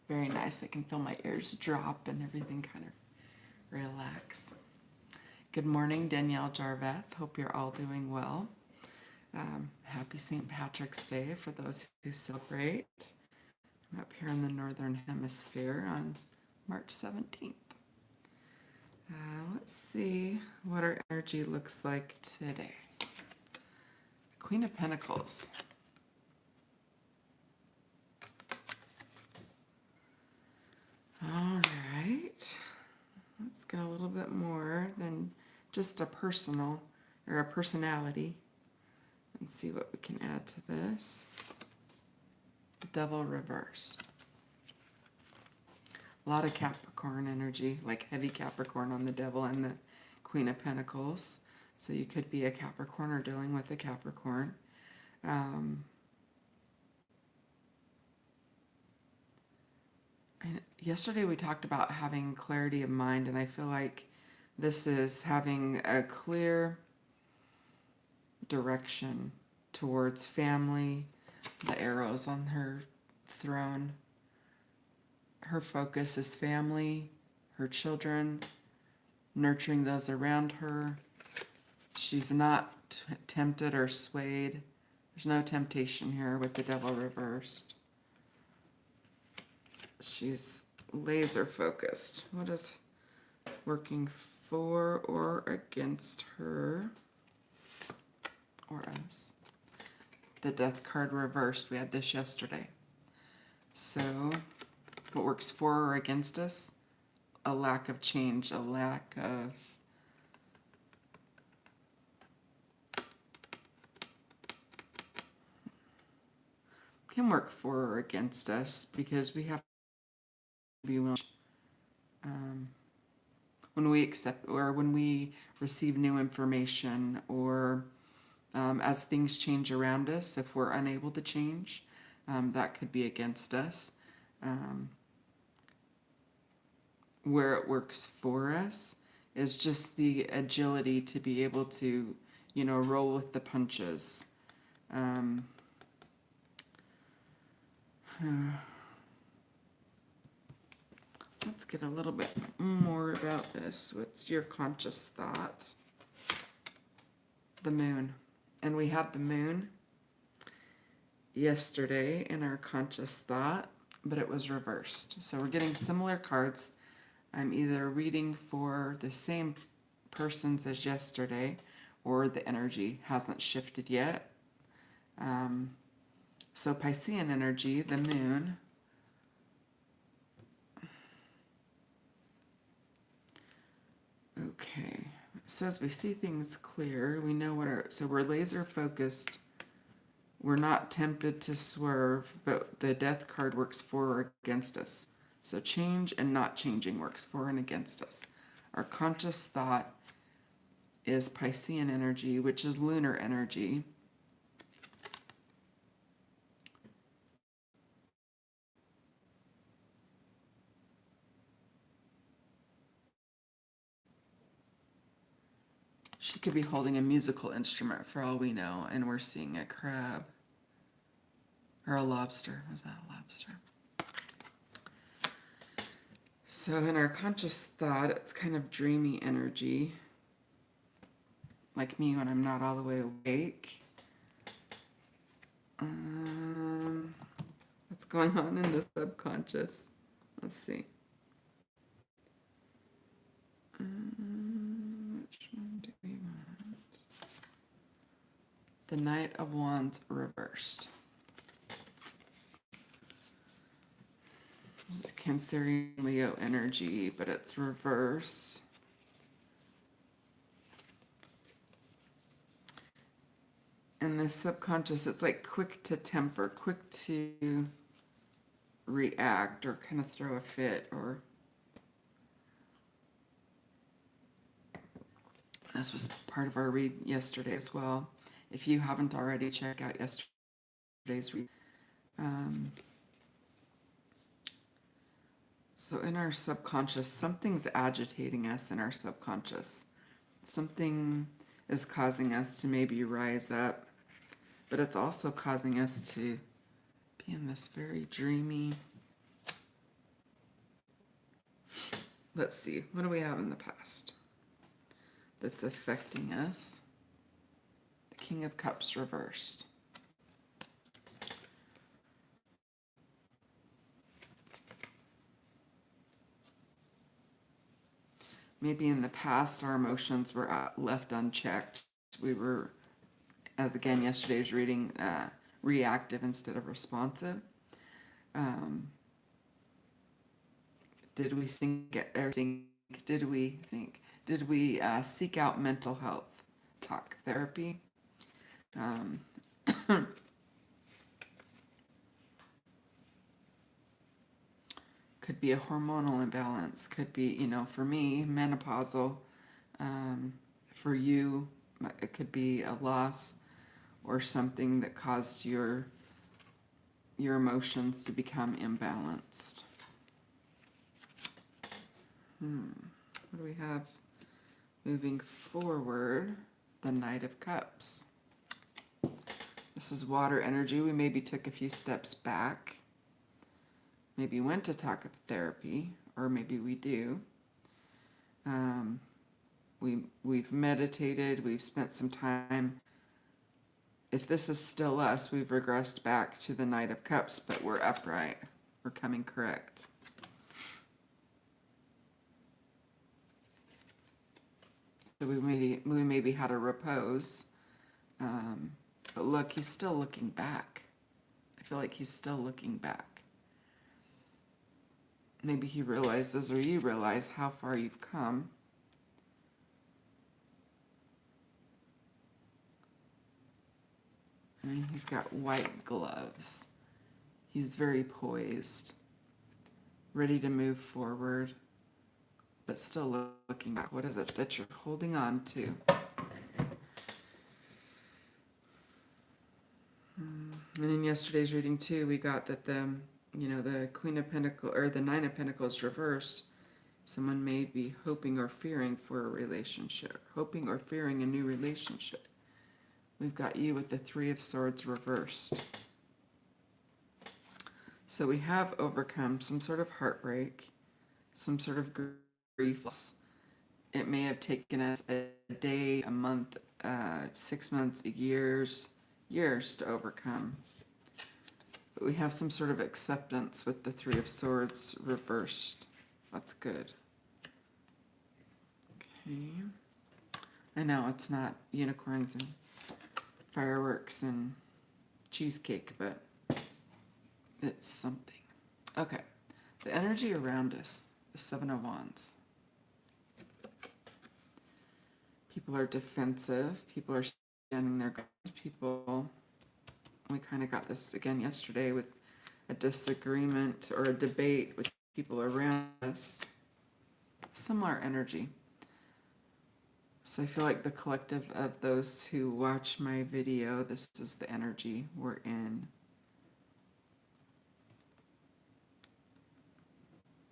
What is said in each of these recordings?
Very nice. I can feel my ears drop and everything kind of relax. Good morning, Danielle Jaarveth. Hope you're all doing well. Happy St. Patrick's Day for those who celebrate. I'm up here in the Northern Hemisphere on March 17th. Let's see what our energy looks like today. Queen of Pentacles. All right. Let's get a little bit more than just a personal or a personality and see what we can add to this. The Devil reversed. A lot of Capricorn energy, like heavy Capricorn on the Devil and the Queen of Pentacles. So you could be a Capricorn or dealing with a Capricorn. Yesterday we talked about having clarity of mind, and I feel like this is having a clear direction towards family. The arrows on her throne. Her focus is family, her children, nurturing those around her. She's not tempted or swayed. There's no temptation here with the Devil reversed. She's laser focused. What is working for or against her or us? The Death card reversed. We had this yesterday. So what works for or against us? A lack of change, a lack of can work for or against us because we have to be willing. When we accept or when we receive new information or as things change around us, if we're unable to change, that could be against us. Where it works for us is just the agility to be able to, roll with the punches. Let's get a little bit more about this. What's your conscious thought? The moon. And we had the moon yesterday in our conscious thought, but it was reversed. So we're getting similar cards. I'm either reading for the same persons as yesterday or the energy hasn't shifted yet. So Piscean energy, the moon. Okay, it says we see things clear. We know so we're laser focused. We're not tempted to swerve, but the Death card works for or against us. So change and not changing works for and against us. Our conscious thought is Piscean energy, which is lunar energy. She could be holding a musical instrument for all we know, and we're seeing a crab. Or a lobster. Was that a lobster? So in our conscious thought, it's kind of dreamy energy. Like me when I'm not all the way awake. What's going on in the subconscious? Let's see. Which one do we want? The Knight of Wands reversed. This is Cancerian Leo energy, but it's reverse. And the subconscious, it's like quick to temper, quick to react or kind of throw a fit or... This was part of our read yesterday as well. If you haven't already, check out yesterday's read. So in our subconscious, something's agitating us in our subconscious. Something is causing us to maybe rise up, but it's also causing us to be in this very dreamy. Let's see, what do we have in the past that's affecting us? The King of Cups reversed. Maybe in the past our emotions were left unchecked. We were, as again yesterday's reading, reactive instead of responsive. Did we seek out mental health talk therapy? Could be a hormonal imbalance. Could be, you know, for me, menopausal. For you, it could be a loss or something that caused your emotions to become imbalanced. What do we have moving forward? The Knight of Cups. This is water energy. We maybe took a few steps back. Maybe went to talk therapy, or maybe we do. We've meditated. We've spent some time. If this is still us, we've regressed back to the Knight of Cups, but we're upright. We're coming correct. So we maybe had a repose. But look, he's still looking back. I feel like he's still looking back. Maybe he realizes, or you realize, how far you've come. And he's got white gloves. He's very poised, ready to move forward, but still looking back. What is it that you're holding on to? And in yesterday's reading too, we got that the Queen of Pentacles, or the Nine of Pentacles reversed. Someone may be hoping or fearing for a relationship, hoping or fearing a new relationship. We've got you with the Three of Swords reversed. So we have overcome some sort of heartbreak, some sort of grief. It may have taken us a day, a month, 6 months, years to overcome. But we have some sort of acceptance with the Three of Swords reversed. That's good. Okay. I know it's not unicorns and fireworks and cheesecake, but it's something. Okay. The energy around us, the Seven of Wands. People are defensive. People are standing their ground. People, we kind of got this again yesterday with a disagreement or a debate with people around us. Similar energy. So I feel like the collective of those who watch my video, this is the energy we're in.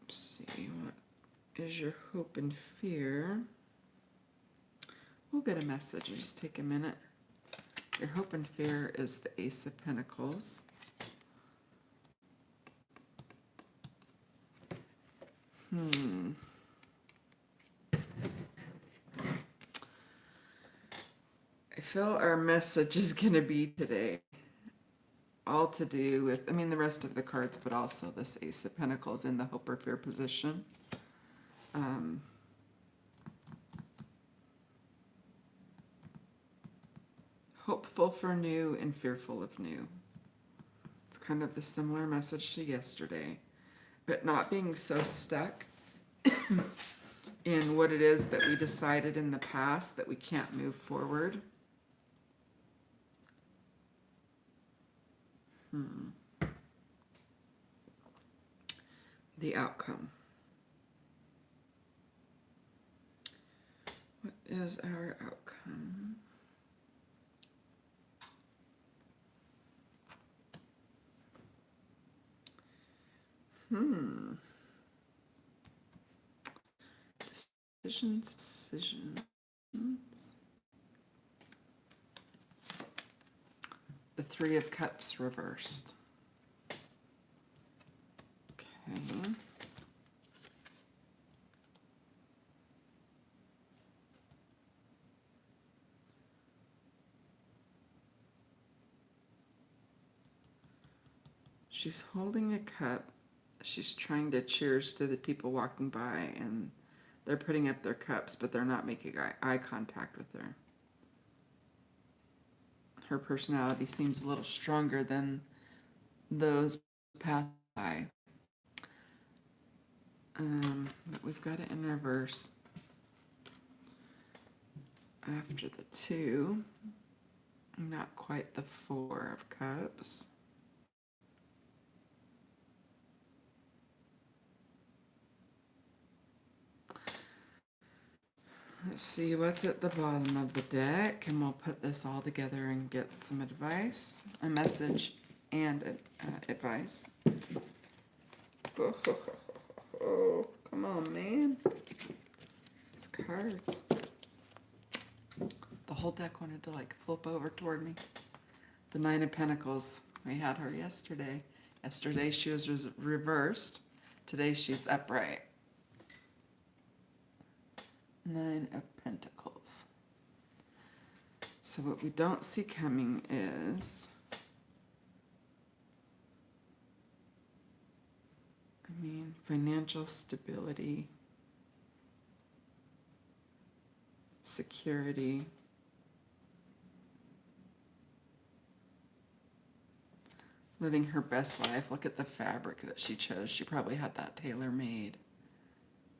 Let's see, what is your hope and fear? We'll get a message. Just take a minute. Your hope and fear is the Ace of Pentacles. I feel our message is going to be today all to do with, I mean, the rest of the cards, but also this Ace of Pentacles in the hope or fear position. Hopeful for new and fearful of new. It's kind of the similar message to yesterday, but not being so stuck in what it is that we decided in the past that we can't move forward. The outcome. What is our outcome? Decisions. Three of Cups reversed. Okay. She's holding a cup. She's trying to cheers to the people walking by, and they're putting up their cups, but they're not making eye contact with her. Her personality seems a little stronger than those passed by. But we've got it in reverse. After the 2, not quite the 4 of Cups. Let's see what's at the bottom of the deck, and we'll put this all together and get some advice, a message and advice. Oh, come on, man. These cards. The whole deck wanted to like flip over toward me. The 9 of Pentacles. We had her yesterday. Yesterday she was reversed. Today she's upright. 9 of Pentacles. So what we don't see coming is, financial stability, security, living her best life. Look at the fabric that she chose. She probably had that tailor-made.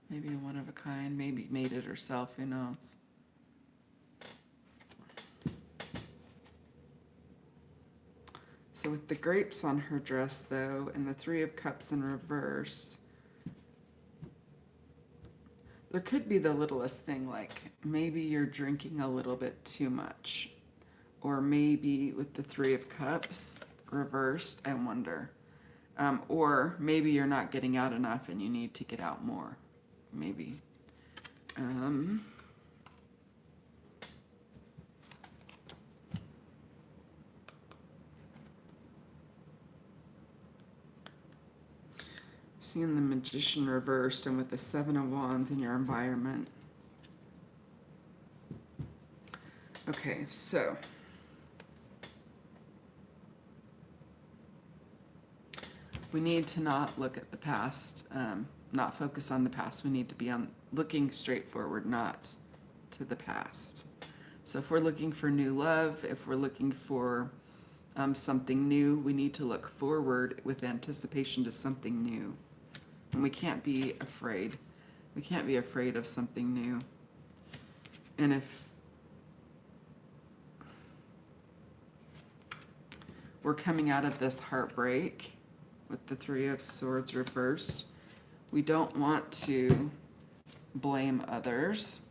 Maybe a one of a kind, maybe made it herself, who knows. So with the grapes on her dress though, and the 3 of Cups in reverse, there could be the littlest thing, like maybe you're drinking a little bit too much. Or maybe with the 3 of Cups reversed, I wonder. Or maybe you're not getting out enough and you need to get out more. Maybe. Seeing the Magician reversed and with the 7 of Wands in your environment. Okay, so we need to not look at the past, not focus on the past. We need to be on looking straight forward, not to the past. So if we're looking for new love, if we're looking for something new, we need to look forward with anticipation to something new. And we can't be afraid. We can't be afraid of something new. And if we're coming out of this heartbreak with the 3 of Swords reversed, we don't want to blame others.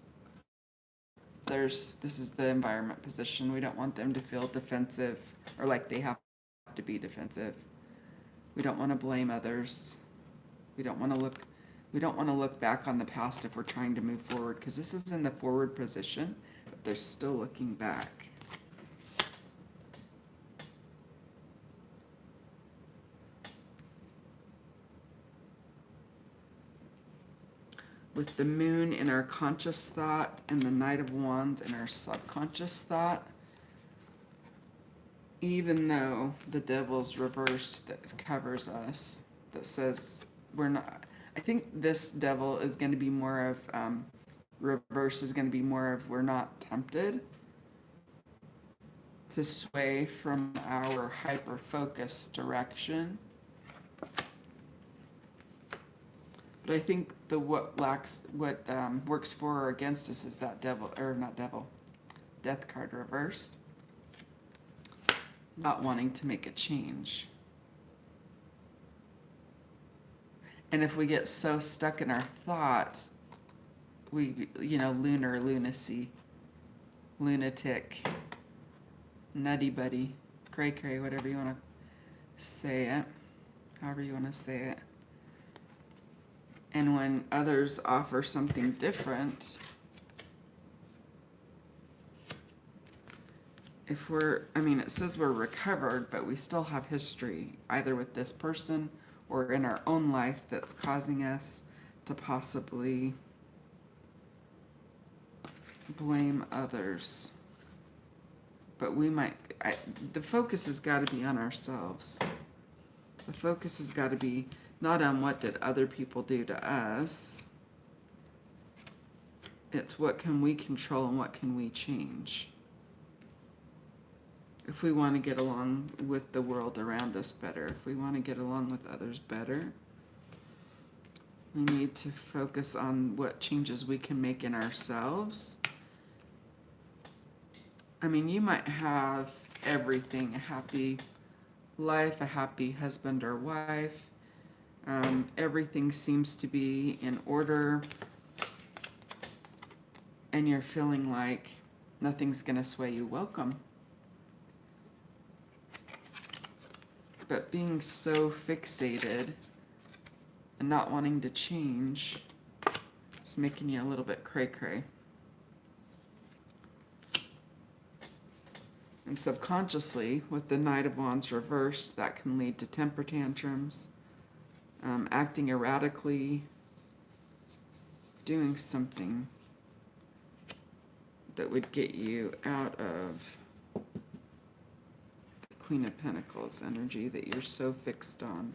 This is the environment position. We don't want them to feel defensive or like they have to be defensive. We don't want to blame others. We don't want to look back on the past if we're trying to move forward, because this is in the forward position, but they're still looking back. With the Moon in our conscious thought and the Knight of Wands in our subconscious thought, even though the Devil's reversed that covers us, that says we're not, I think this Devil is going to be more of, reverse is going to be more of we're not tempted to sway from our hyper-focused direction. But I think what works for or against us is that Death card reversed. Not wanting to make a change. And if we get so stuck in our thought, lunacy, lunatic, nutty buddy, cray cray, whatever you want to say it, however you want to say it. And when others offer something different, if we're, I mean, it says we're recovered, but we still have history, either with this person or in our own life, that's causing us to possibly blame others. But we might, the focus has got to be on ourselves. The focus has got to be not on what did other people do to us. It's what can we control and what can we change. If we want to get along with the world around us better, if we want to get along with others better, we need to focus on what changes we can make in ourselves. I mean, you might have everything, a happy life, a happy husband or wife. Everything seems to be in order, and you're feeling like nothing's going to sway you. Welcome. But being so fixated and not wanting to change is making you a little bit cray-cray. And subconsciously, with the Knight of Wands reversed, that can lead to temper tantrums, acting erratically, doing something that would get you out of Queen of Pentacles energy that you're so fixed on.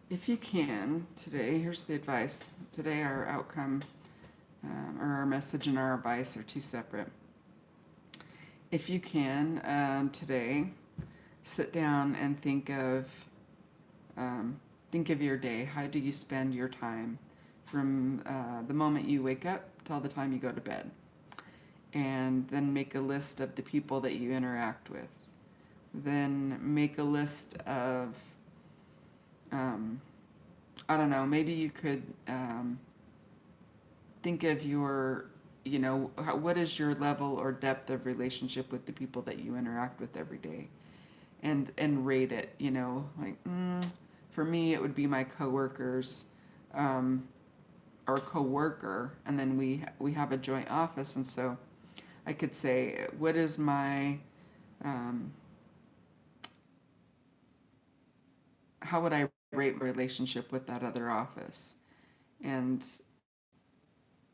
If you can, today, here's the advice. Today our outcome, or our message and our advice are two separate. If you can, today, sit down and think of your day. How do you spend your time from the moment you wake up till the time you go to bed? And then make a list of the people that you interact with. Then make a list of, I don't know, maybe you could think of your, you know, what is your level or depth of relationship with the people that you interact with every day, and rate it, you know, like, for me, it would be my coworkers, or coworker, and then we have a joint office, and so I could say, what is my, how would I rate my relationship with that other office? And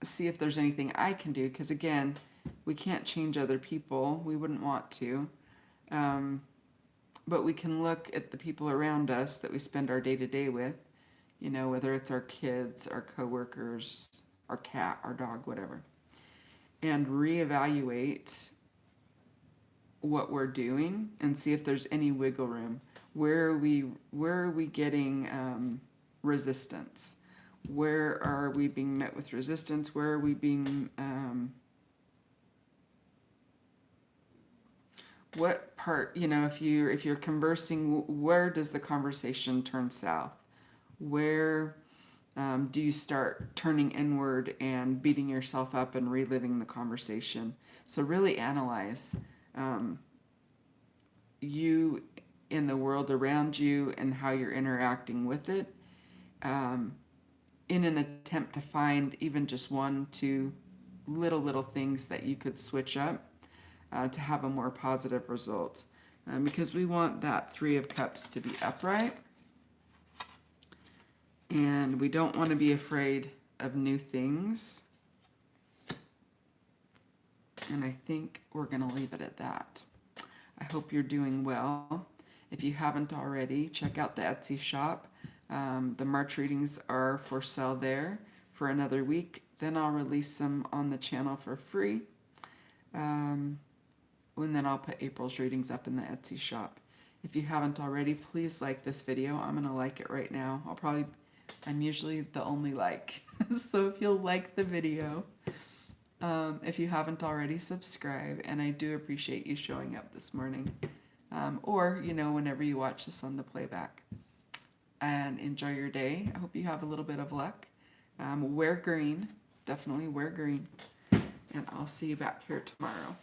see if there's anything I can do, because again, we can't change other people. We wouldn't want to. But we can look at the people around us that we spend our day-to-day with, you know, whether it's our kids, our coworkers, our cat, our dog, whatever, and reevaluate what we're doing and see if there's any wiggle room. Where are we getting resistance? Where are we being met with resistance? Where are we being, what part, you know, if you're conversing, where does the conversation turn south? Where do you start turning inward and beating yourself up and reliving the conversation? So really analyze you in the world around you and how you're interacting with it, in an attempt to find even just one, two little things that you could switch up to have a more positive result. Because we want that Three of Cups to be upright. And we don't want to be afraid of new things. And I think we're going to leave it at that. I hope you're doing well. If you haven't already, check out the Etsy shop. The March readings are for sale there for another week. Then I'll release them on the channel for free. And then I'll put April's readings up in the Etsy shop. If you haven't already, please like this video. I'm going to like it right now. I'm usually the only like. So if you'll like the video, if you haven't already, subscribe. And I do appreciate you showing up this morning. Or, you know, whenever you watch this on the playback. And enjoy your day. I hope you have a little bit of luck. Wear green. Definitely wear green. And I'll see you back here tomorrow.